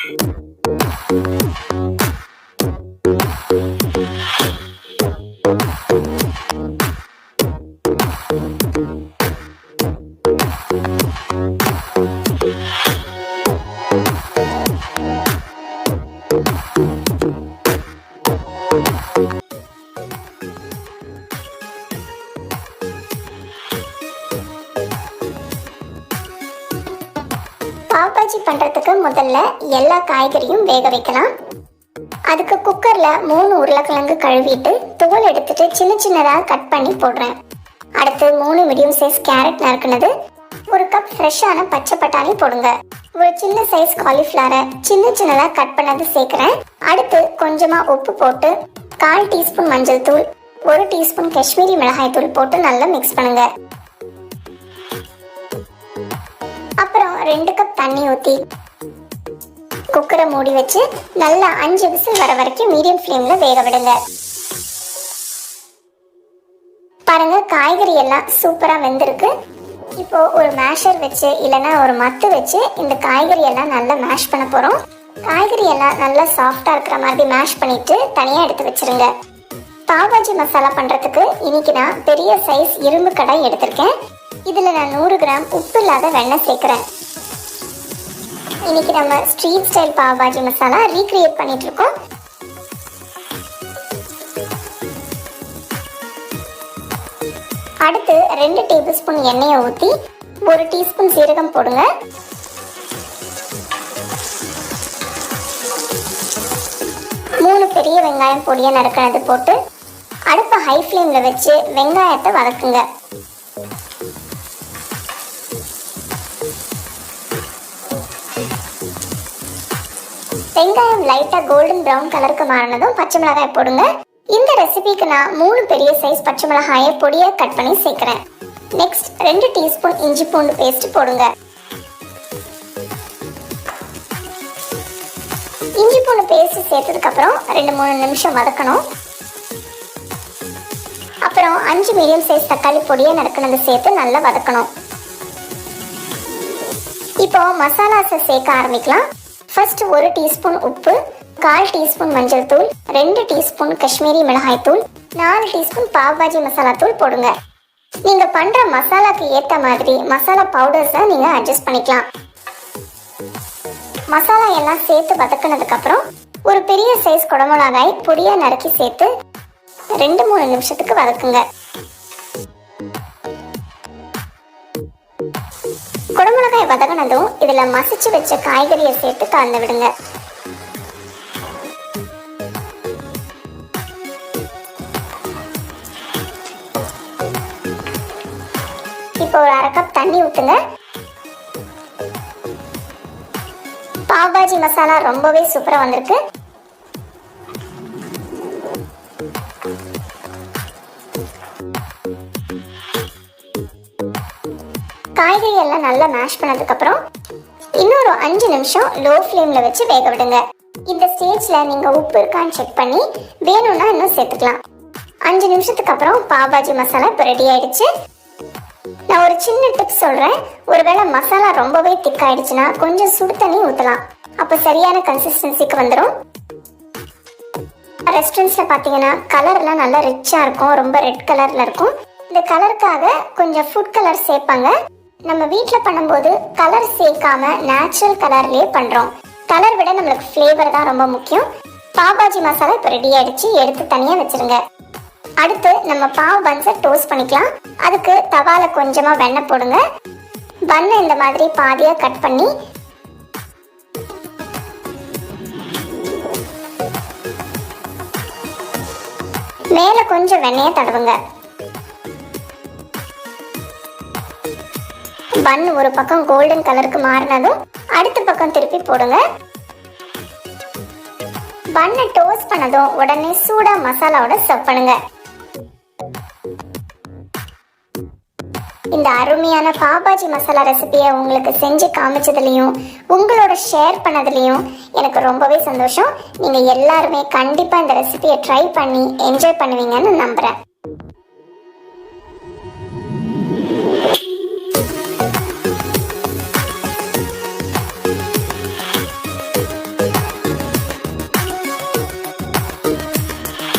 பாவ் பாஜி பண்ணுறதுக்கு முதல்ல எல்லா காய்கறியும் வேக வைக்கலாம். அதுக்கு குக்கரில் 3 உருளைக்கிழங்கு கழுவிட்டு தோல் எடுத்துட்டு சின்ன சின்னதாக கட் பண்ணி போடுறேன். அடுத்து 3 மீடியம் சைஸ் கேரட் நறுக்குனது, 1 கப் ஃப்ரெஷ்ஷான பச்சை பட்டாணி போடுங்க. ஒரு சின்ன சைஸ் காலிஃப்ளவரை சின்ன சின்னதாக கட் பண்ணது சேர்க்குறேன். அடுத்து கொஞ்சமாக உப்பு போட்டு 1/4 டீஸ்பூன் மஞ்சள் தூள், 1 டீஸ்பூன் காஷ்மீரி மிளகாய் தூள் போட்டு நல்லா மிக்ஸ் பண்ணுங்க. அப்புறம் 2 கப் தண்ணி ஊற்றி குக்கரை மூடி வச்சு நல்லா 5 விசில் வர வரைக்கும் மீடியம் ஃப்ளேமில் வேக விடுங்க. பாருங்க, காய்கறி எல்லாம் சூப்பராக வெந்திருக்கு. இப்போ ஒரு மேஷர் வச்சு இல்லைன்னா ஒரு மத்து வச்சு இந்த காய்கறி எல்லாம் நல்லா மேஷ் பண்ண போகிறோம். காய்கறி எல்லாம் நல்லா சாஃப்டாக இருக்கிற மாதிரி மேஷ் பண்ணிட்டு தனியாக எடுத்து வச்சிருங்க. பாவ் பாஜி மசாலா பண்ணுறதுக்கு இன்னைக்கு நான் பெரிய சைஸ் இரும்பு கடாய் எடுத்திருக்கேன். இதில் நான் 100 கிராம் உப்பு இல்லாத வெண்ணெய் சேர்க்குறேன். இன்னைக்கு நம்ம street style pav bhaji masala recreate பண்ணிட்டு இருக்கோம். அடுத்து 2 டேபிள் ஸ்பூன் எண்ணெயை ஊற்றி 1 டீஸ்பூன் சீரகம் போடுங்க. மூணு பெரிய வெங்காயம் பொடியை நறுக்கினது போட்டு அடுப்பை ஹை ஃப்ளேமில் வச்சு வெங்காயத்தை வதக்குங்க. வெங்காயம் லைட்டாக கோல்டன் ப்ரௌன் கலருக்கு மாறினதும் பச்சை மிளகாய் போடுங்க. இந்த ரெசிபிக்கு நான் 3 பெரிய சைஸ் பச்சை மிளகாயை பொடியை கட் பண்ணி சேர்க்குறேன். நெக்ஸ்ட் 2 டீஸ்பூன் இஞ்சி பூண்டு பேஸ்ட் போடுங்க. இஞ்சி பூண்டு பேஸ்ட் சேர்த்ததுக்கப்புறம் 2-3 நிமிஷம் வதக்கணும். அப்புறம் 5 மீடியம் சைஸ் தக்காளி பொடியை நறுக்கினது சேர்த்து நல்லா வதக்கணும். இப்போ மசாலாஸை சேர்க்க ஆரம்பிக்கலாம். ஃபர்ஸ்ட் 1 டீஸ்பூன் உப்பு, 1/4 டீஸ்பூன் மஞ்சள் தூள், 2 டீஸ்பூன் காஷ்மீரி மிளகாய் தூள், 4 டீஸ்பூன் பாவ் பாஜி மசாலா தூள் போடுங்க. நீங்க பண்ற மசாலாக்கு ஏற்ற மாதிரி மசாலா பவுடர்ஸை நீங்க அட்ஜஸ்ட் பண்ணிக்கலாம். மசாலா எல்லாம் சேர்த்து வதக்கினதுக்கு அப்புறம் ஒரு பெரிய சைஸ் குடமிளகாய் பொடியா நறுக்கி சேர்த்து 2-3 நிமிஷத்துக்கு வதக்குங்க. குடமிளகாய் வதங்கினதும் இதுல மசிச்சு வச்ச காய்கறியை சேர்த்து கலந்து விடுங்க. இப்போ ஒரு 1/2 கப் தண்ணி ஊத்துங்க. பாவ் பாஜி மசாலா ரொம்பவே சூப்பரா வந்திருக்கு. காய்கறி எல்லாம் நல்லா மேஷ் பண்ணதுக்கு அப்புறம் இன்னொரு 5 நிமிஷம் லோ ஃப்ளேம்ல வச்சு வேக விடுங்க. இந்த ஸ்டேஜ்ல நீங்க உப்பு இருக்கான்னு செக் பண்ணி வேணும்னா இன்னும் சேர்த்துக்கலாம். 5 நிமிஷத்துக்கு அப்புறம் பாவ் பாஜி மசாலா இப்போ ரெடி ஆயிடுச்சு. நான் ஒரு சின்ன டிப்ஸ் சொல்றேன். ஒருவேளை மசாலா ரொம்பவே திக் ஆயிடுச்சுன்னா கொஞ்சம் சுடு தண்ணி ஊற்றலாம். அப்போ சரியான கன்சிஸ்டன்சிக்கு வந்துடும். ரெஸ்டாரண்ட்ஸ்ல பார்த்தீங்கன்னா கலர்லாம் நல்லா ரிச்சா இருக்கும், ரொம்ப ரெட் கலர்ல இருக்கும். இந்த கலருக்காக கொஞ்சம் ஃபுட் கலர் சேர்ப்பாங்க. நம்ம வீட்டில் பண்ணும்போது கலர் சேர்க்காம நேச்சுரல் கலர்லயே பண்றோம். கலர் விட நம்மளுக்கு ஃப்ளேவர் தான் ரொம்ப முக்கியம். பாவ் பாஜி மசாலா இப்போ ரெடி ஆயிடுச்சு, எடுத்து தனியாக வச்சிருங்க. அடுத்து நம்ம பாவ் பன்ஸை டோஸ்ட் பண்ணிக்கலாம். அதுக்கு தவால கொஞ்சமா வெண்ணெய் போடுங்க. பன்னை இந்த மாதிரி பாதியா கட் பண்ணி மேல கொஞ்சம் வெண்ணெயை தடவுங்க. பன் ஒரு பக்கம் கோல்டன் கலருக்கு மாறினதும் அடுத்த பக்கம் திருப்பி போடுங்க. பன்னை டோஸ்ட் பண்ணதும் உடனே சூடா மசாலாவோட சர்வ் பண்ணுங்க. இந்த அருமையான பாவ் பாஜி மசாலா ரெசிபியை உங்களுக்கு செஞ்சு காமிச்சதுலையும் உங்களோட ஷேர் பண்ணதுலையும் எனக்கு ரொம்பவே சந்தோஷம். நீங்கள் எல்லாருமே கண்டிப்பாக இந்த ரெசிபியை ட்ரை பண்ணி என்ஜாய் பண்ணுவீங்கன்னு நம்புகிறேன்.